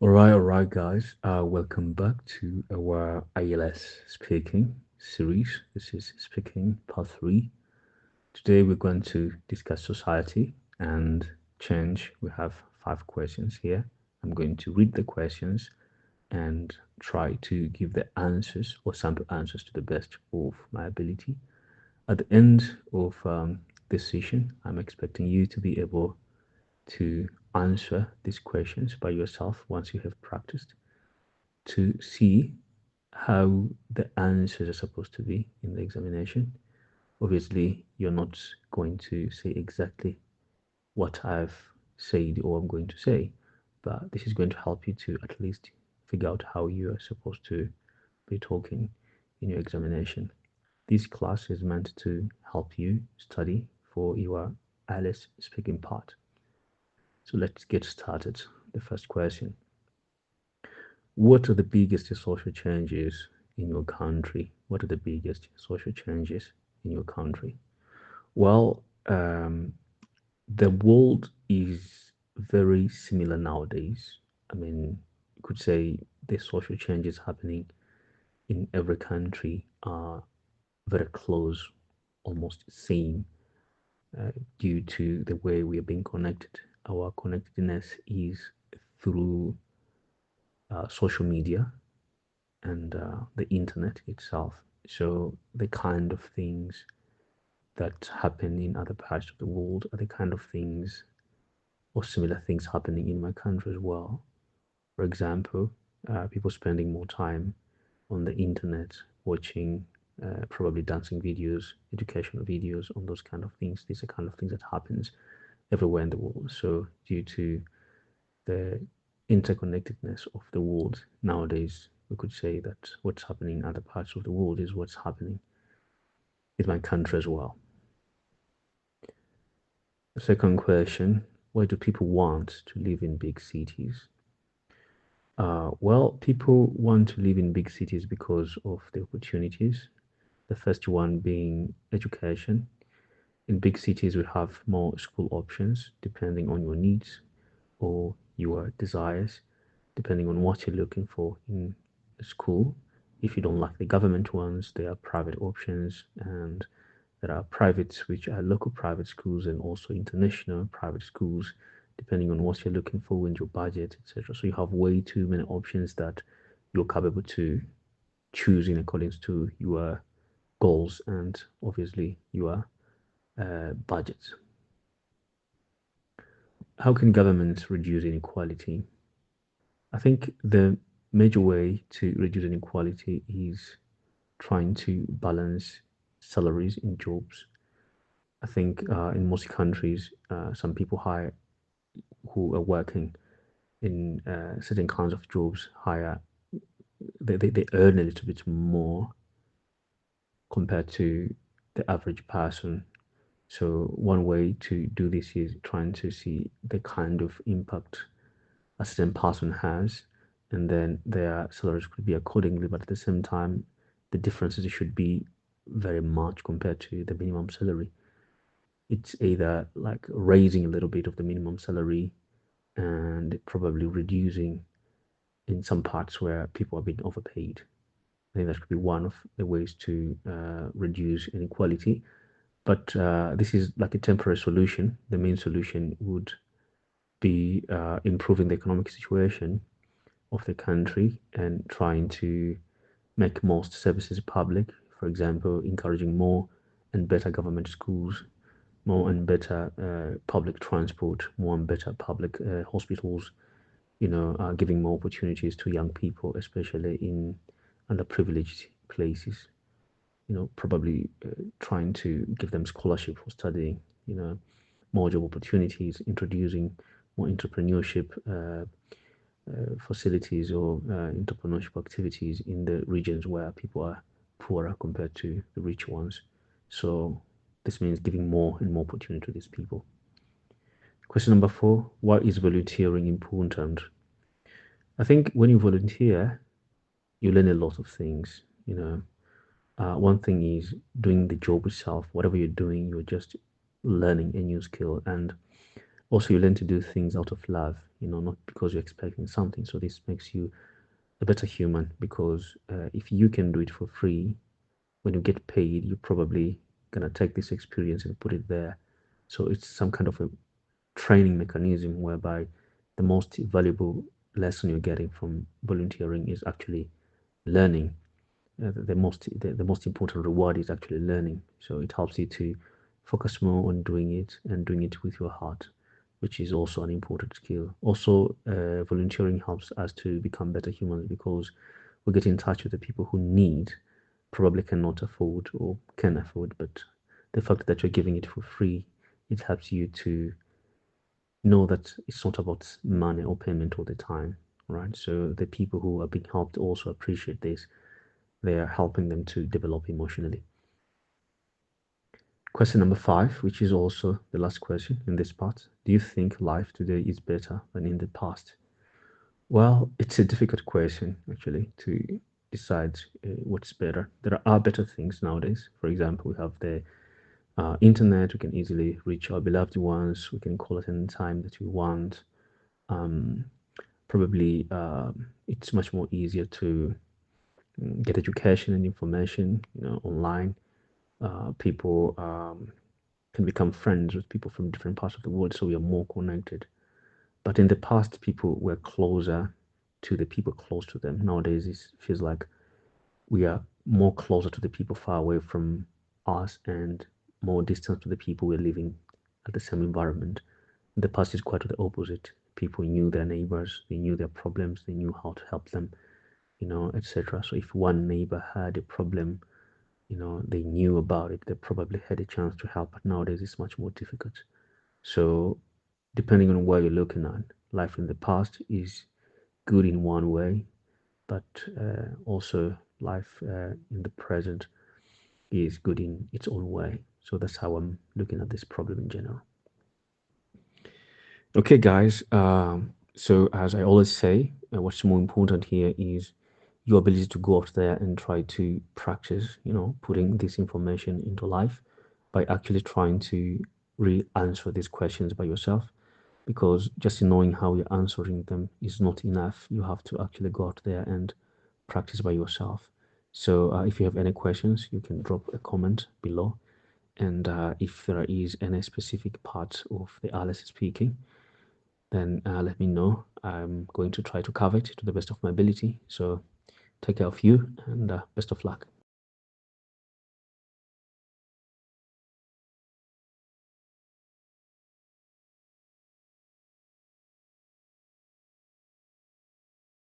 All right, guys. Welcome back to our IELTS Speaking series. This is Speaking Part 3. Today we're going to discuss society and change. We have 5 questions here. I'm going to read the questions and try to give the answers or sample answers to the best of my ability. At the end of this session, I'm expecting you to be able to answer these questions by yourself once you have practiced to see how the answers are supposed to be in the examination. Obviously, you're not going to say exactly what I've said or I'm going to say, but this is going to help you to at least figure out how you are supposed to be talking in your examination. This class is meant to help you study for your IELTS speaking part. So let's get started. The first question: what are the biggest social changes in your country? What are the biggest social changes in your country? Well, the world is very similar nowadays. I mean, you could say the social changes happening in every country are very close, almost same, due to the way we are being connected. Our connectedness is through social media and the internet itself. So the kind of things that happen in other parts of the world are the kind of things or similar things happening in my country as well. For example, people spending more time on the internet watching probably dancing videos, educational videos, on those kind of things. These are kind of things that happens everywhere in the world. So due to the interconnectedness of the world nowadays, we could say that what's happening in other parts of the world is what's happening in my country as well. The second question: why do people want to live in big cities? Well, people want to live in big cities because of the opportunities. The first one being education. In big cities, we have more school options depending on your needs or your desires, depending on what you're looking for in school. If you don't like the government ones, there are private options, and there are privates, which are local private schools and also international private schools, depending on what you're looking for and your budget, etc. So you have way too many options that you're capable to choose in accordance to your goals and obviously your budget. How can governments reduce inequality? I think the major way to reduce inequality is trying to balance salaries in jobs. I think in most countries, some people hire who are working in certain kinds of jobs higher, they earn a little bit more compared to the average person. So one way to do this is trying to see the kind of impact a certain person has, and then their salaries could be accordingly, but at the same time, the differences should be very much compared to the minimum salary. It's either like raising a little bit of the minimum salary and probably reducing in some parts where people are being overpaid. I think that could be one of the ways to reduce inequality. But this is like a temporary solution. The main solution would be improving the economic situation of the country and trying to make most services public. For example, encouraging more and better government schools, more and better public transport, more and better public hospitals, giving more opportunities to young people, especially in underprivileged places. Probably trying to give them scholarship for studying, more job opportunities, introducing more entrepreneurship facilities or entrepreneurship activities in the regions where people are poorer compared to the rich ones. So this means giving more and more opportunity to these people. Question number 4: why is volunteering important? I think when you volunteer, you learn a lot of things. One thing is doing the job itself. Whatever you're doing, you're just learning a new skill. And Also, you learn to do things out of love, not because you're expecting something. So this makes you a better human, because if you can do it for free, when you get paid, you're probably gonna take this experience and put it there. So it's some kind of a training mechanism whereby the most valuable lesson you're getting from volunteering is actually learning. The most important reward is actually learning. So it helps you to focus more on doing it and doing it with your heart, which is also an important skill. Also, volunteering helps us to become better humans, because we get in touch with the people who need, probably cannot afford or can afford, but the fact that you're giving it for free, it helps you to know that it's not about money or payment all the time, right? So the people who are being helped also appreciate this. They are helping them to develop emotionally. Question number 5, which is also the last question in this part. Do you think life today is better than in the past? Well, it's a difficult question actually to decide what's better. There are better things nowadays. For example, we have the internet. We can easily reach our beloved ones. We can call at any time that we want. Um, Probably it's much more easier to get education and information, online. People can become friends with people from different parts of the world, so we are more connected. But in the past, people were closer to the people close to them. Nowadays, it feels like we are more closer to the people far away from us, and more distant to the people we're living at the same environment. In the past, is quite the opposite. People knew their neighbors, they knew their problems, they knew how to help them, etc. So if one neighbor had a problem, they knew about it, they probably had a chance to help. But nowadays, it's much more difficult. So, depending on where you're looking at, life in the past is good in one way, but also life in the present is good in its own way. So that's how I'm looking at this problem in general. Okay, guys. So as I always say, what's more important here is your ability to go out there and try to practice, putting this information into life by actually trying to really answer these questions by yourself. Because just knowing how you're answering them is not enough. You have to actually go out there and practice by yourself. So if you have any questions, you can drop a comment below. And if there is any specific part of the IELTS speaking, then let me know. I'm going to try to cover it to the best of my ability. So take care of you, and best of luck.